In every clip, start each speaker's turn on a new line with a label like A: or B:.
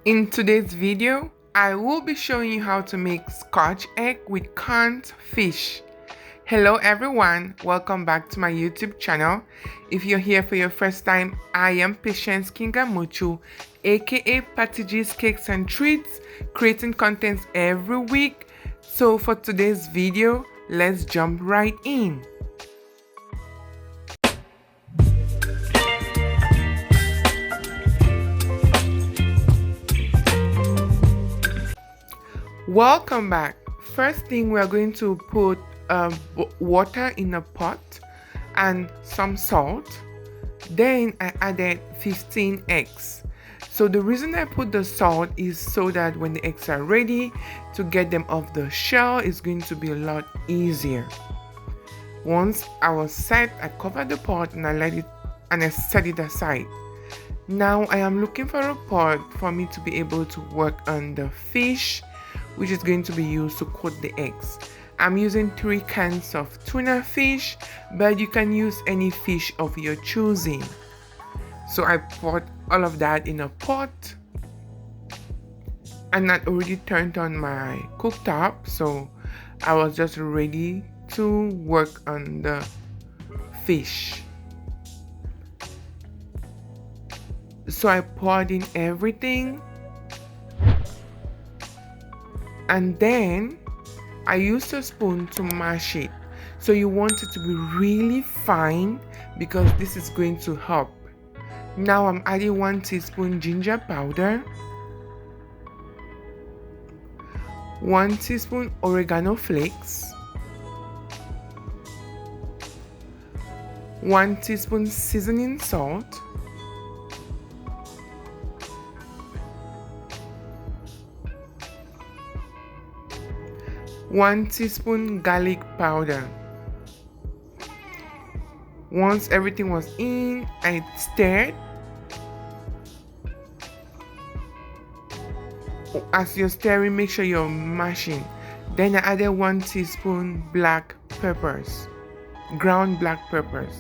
A: In today's video, I will be showing you how to make Scotch egg with canned fish. Hello everyone, welcome back to my YouTube channel. If you're here for your first time, I am Patience Kingamuchu, aka Patty G's Cakes and Treats, creating contents every week. So for today's video, let's jump right in. Welcome back. First thing, we're going to put water in a pot and some salt. Then I added 15 eggs. So the reason I put the salt is so that when the eggs are ready, to get them off the shell is going to be a lot easier. Once I was set, I covered the pot and I set it aside. Now I am looking for a pot for me to be able to work on the fish, which is going to be used to coat the eggs. I'm using 3 cans of tuna fish, but you can use any fish of your choosing. So I put all of that in a pot, and I already turned on my cooktop, so I was just ready to work on the fish. So I poured in everything, and then I used a spoon to mash it. So you want it to be really fine because this is going to help. Now I'm adding 1 teaspoon ginger powder, 1 teaspoon oregano flakes, 1 teaspoon seasoning salt, 1 teaspoon garlic powder. Once everything was in, I stirred. As you're stirring, make sure you're mashing. Then I added 1 teaspoon black peppers, ground black peppers.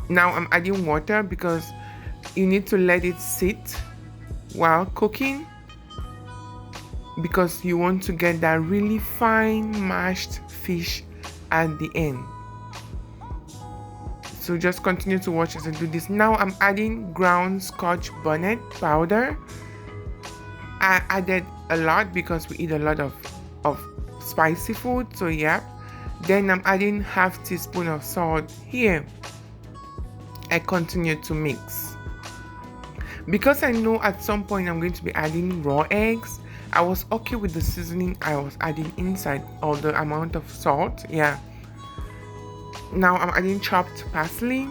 A: Now I'm adding water because you need to let it sit while cooking, because you want to get that really fine mashed fish at the end. So just continue to watch as I do this. Now I'm adding ground Scotch bunnet powder. I added a lot because we eat a lot of spicy food, so yeah. Then I'm adding half teaspoon of salt here. I continue to mix. Because I know at some point I'm going to be adding raw eggs, I was okay with the seasoning I was adding inside, or the amount of salt, yeah. Now I'm adding chopped parsley.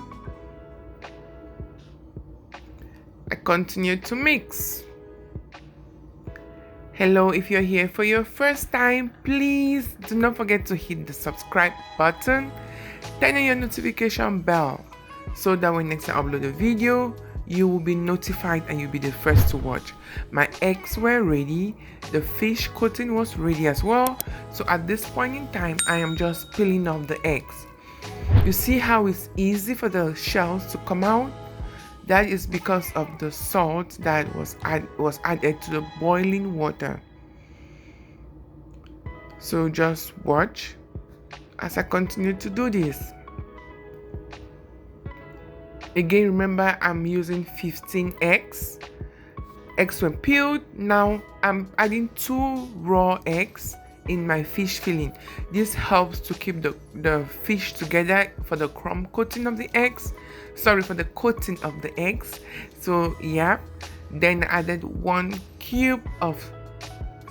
A: I continue to mix. Hello, if you're here for your first time, please do not forget to hit the subscribe button, turn on your notification bell so that when next I upload a video, you will be notified and you'll be the first to watch. My eggs were ready, the fish coating was ready as well. So at this point in time, I am just peeling off the eggs. You see how it's easy for the shells to come out? That is because of the salt that was added to the boiling water. So just watch as I continue to do this. Again, remember I'm using 15 eggs. Eggs were peeled. Now I'm adding 2 raw eggs in my fish filling. This helps to keep the fish together for the crumb coating of the eggs. Sorry, for the coating of the eggs. So yeah. Then I added 1 cube of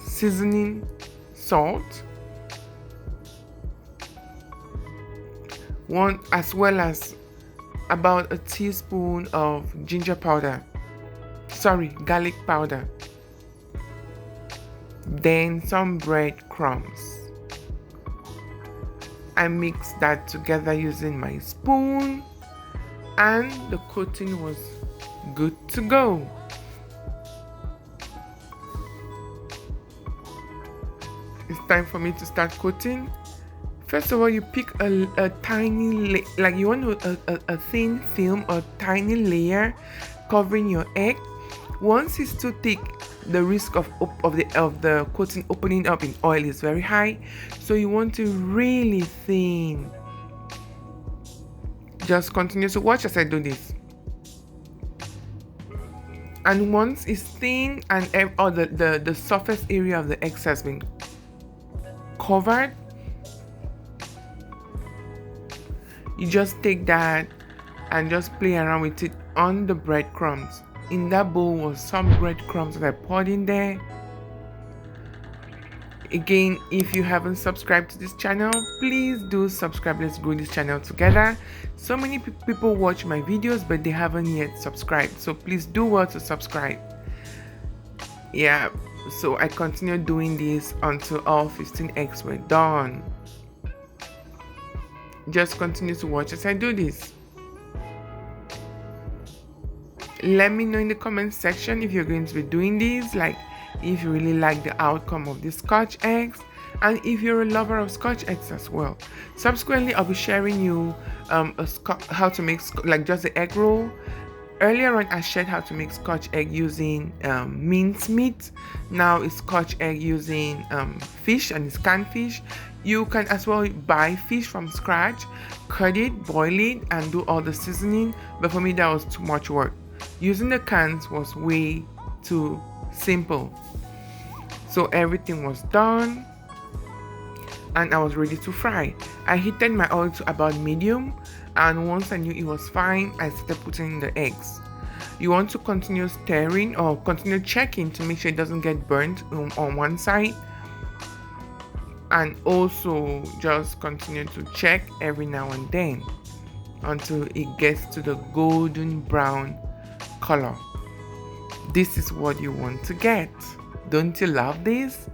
A: seasoning salt, as well as about a teaspoon of ginger powder. Sorry, garlic powder. Then some breadcrumbs. I mixed that together using my spoon, and the coating was good to go. It's time for me to start coating. First of all, you pick a tiny, like you want a thin film or tiny layer covering your egg. Once it's too thick, the risk of the coating opening up in oil is very high, so you want to really thin. Just continue to watch as I do this. And once it's thin and the surface area of the eggs has been covered, you just take that and just play around with it on the breadcrumbs. In that bowl was some breadcrumbs that I poured in there. Again, if you haven't subscribed to this channel, please do subscribe. Let's grow this channel together. So many people watch my videos, but they haven't yet subscribed, so please do well to subscribe. Yeah, so I continued doing this until all 15 eggs were done. Just continue to watch as I do this. Let me know in the comment section if you're going to be doing these, like if you really like the outcome of the Scotch eggs, and if you're a lover of Scotch eggs as well. Subsequently, I'll be sharing you how to make like just the egg roll. Earlier on, I shared how to make Scotch egg using minced meat. Now it's Scotch egg using fish, and it's canned fish. You can as well buy fish from scratch, cut it, boil it, and do all the seasoning. But for me, that was too much work. Using the cans was way too simple. So everything was done and I was ready to fry. I heated my oil to about medium, and once I knew it was fine, I started putting in the eggs. You want to continue stirring or continue checking to make sure it doesn't get burnt on one side, and also just continue to check every now and then until it gets to the golden brown color. This is what you want to get. Don't you love this?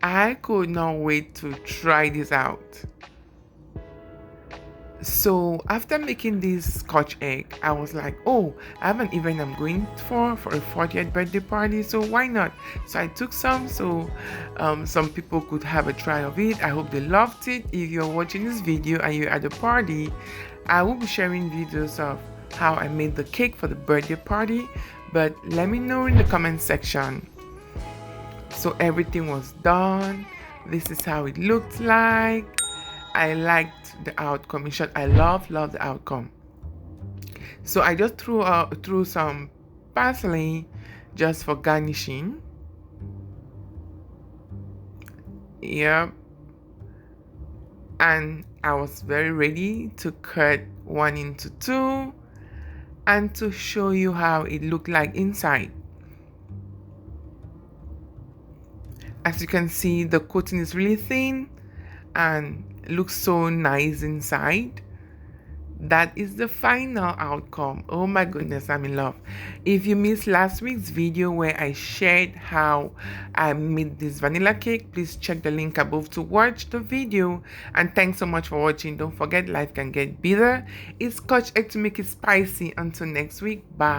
A: I could not wait to try this out. So after making this Scotch egg, I was like, oh, I have an event I'm going for a 40th birthday party, so why not? So I took some so some people could have a try of it. I hope they loved it. If you're watching this video and you're at the party, I will be sharing videos of how I made the cake for the birthday party, but let me know in the comment section. So everything was done. This is how it looked like. I liked the outcome. In short, I love the outcome. So I just threw some parsley just for garnishing. Yep. And I was very ready to cut one into two and to show you how it looked like inside. As you can see, the coating is really thin and looks so nice inside. That is the final outcome. Oh my goodness, I'm in love. If you missed last week's video where I shared how I made this vanilla cake, please check the link above to watch the video. And thanks so much for watching. Don't forget, life can get bitter. It's Scotch egg to make it spicy. Until next week, bye.